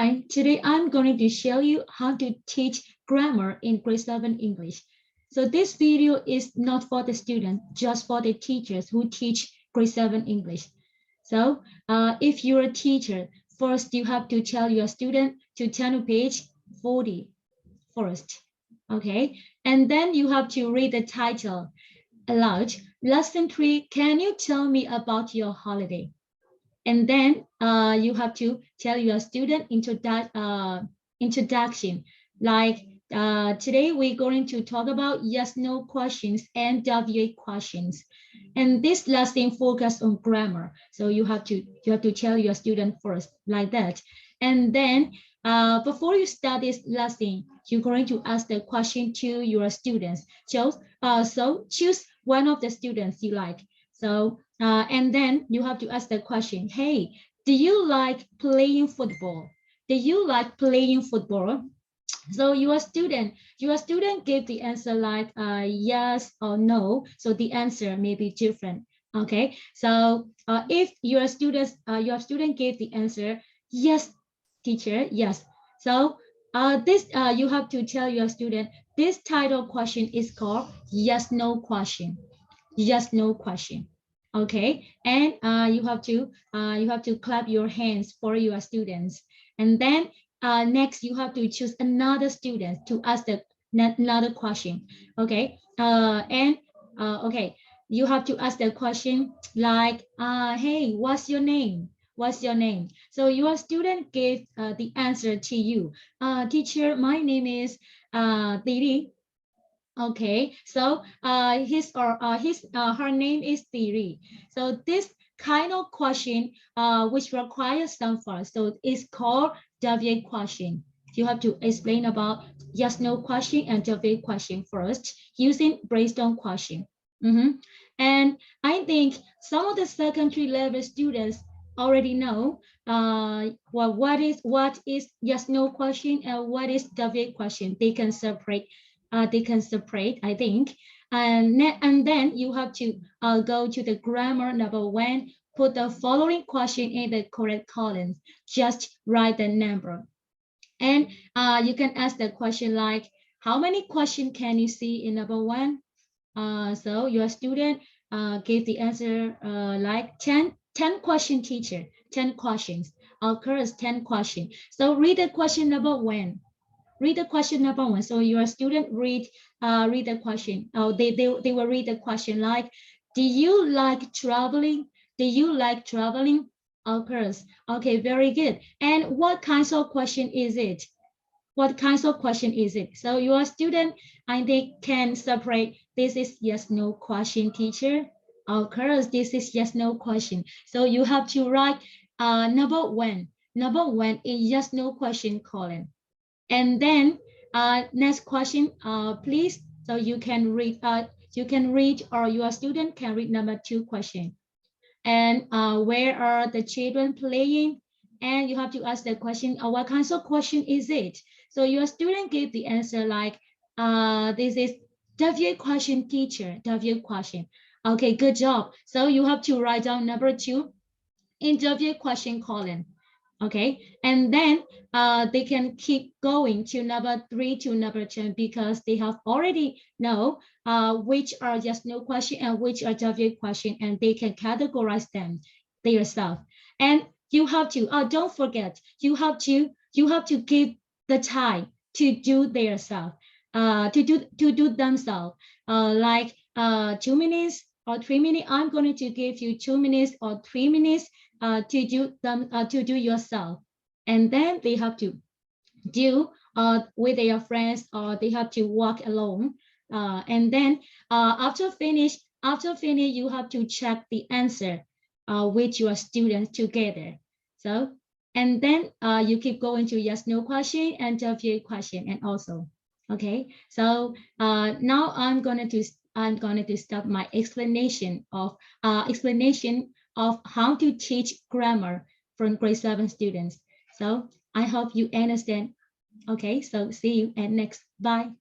Hi, today I'm going to show you how to teach grammar in grade 7 English. So this video is not for the student, just for the teachers who teach grade 7 English. So if you're a teacher, first you have to tell your student to turn to page 40 first, okay? And then you have to read the title aloud. Lesson 3, can you tell me about your holiday? And then you have to tell your student introduction, like today we're going to talk about yes, no questions and WA questions. And this lesson focus on grammar. So you have to tell your student first like that. And then before you start this lesson, you're going to ask the question to your students. So choose one of the students you like. So and then you have to ask the question, hey, do you like playing football? Do you like playing football? So your student gave the answer like yes or no. So the answer may be different. Okay. So if your student gave the answer, yes, teacher, yes. So this you have to tell your student this title question is called yes no question. Yes no question. Okay, and you have to clap your hands for your students, and then next you have to choose another student to ask another question. Okay, okay, you have to ask the question like hey, what's your name? What's your name? So your student gave the answer to you. Teacher, my name is Didi. Okay, so her name is Thierry. So this kind of question which requires some first, so it's called WA question. You have to explain about yes no question and WA question first using brainstorm question. And I think some of the secondary level students already know what is yes no question and what is WA question. They can separate, I think. And then you have to go to the grammar number 1, put the following question in the correct columns, just write the number. And you can ask the question like, how many questions can you see in number 1? So your student gave the answer like 10 question, teacher, 10 questions. Of course, 10 questions. So read the question number 1. Read the question number 1. So your student read the question. Oh, they will read the question like, do you like traveling? Do you like traveling? Of course. Okay, very good. And what kinds of question is it? What kinds of question is it? So your student, I think, can separate. This is yes no question, teacher. Of course, this is yes no question. So you have to write number 1. Number 1 is yes no question column. And then next question, please. So you can read or your student can read number 2 question. And where are the children playing? And you have to ask the question, what kinds of question is it? So your student gave the answer like, this is WA question, teacher, WA question. Okay, good job. So you have to write down number 2 in WA question column. Okay, and then they can keep going to number 3 to number 10 because they have already know which are just no question and which are WA question, and they can categorize them themselves. And you have to don't forget, you have to give the time to do themselves, to do themselves, like 2 minutes or 3 minutes. I'm going to give you 2 minutes or 3 minutes to do yourself, and then they have to do with their friends, or they have to walk alone, and then after finish you have to check the answer with your students together. So and then you keep going to yes no question and WA question, and also okay. So now I'm going to start my explanation of how to teach grammar from grade 7 students. So I hope you understand. Okay, so see you at next. Bye.